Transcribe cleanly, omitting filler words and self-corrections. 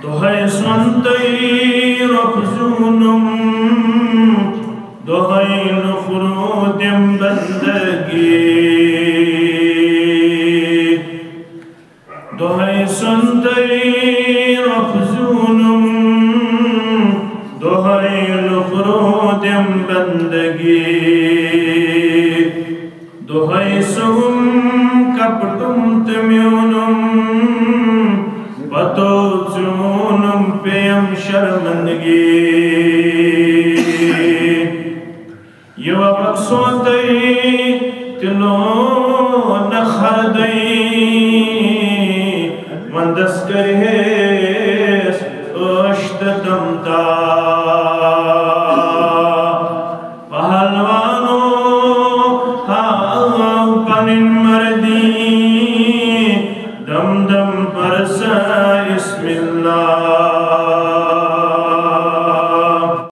दोहै स्वंतई रफजूनुम दोहै नुफरूदिम बंदगी दोहै स्वंतई रफजूनुम दोहै नुफरूदिम बंदगी दोहै सुम कपटुम तम्यूनुम पतो चूनुम पेयम शर्मंदगी युवा बक्सोतई तिलो नखरदई मंदस करेस अष्टदमता पहलवानो हाँ पनिन मर्दी दम दम परसा इस्मिल्लाह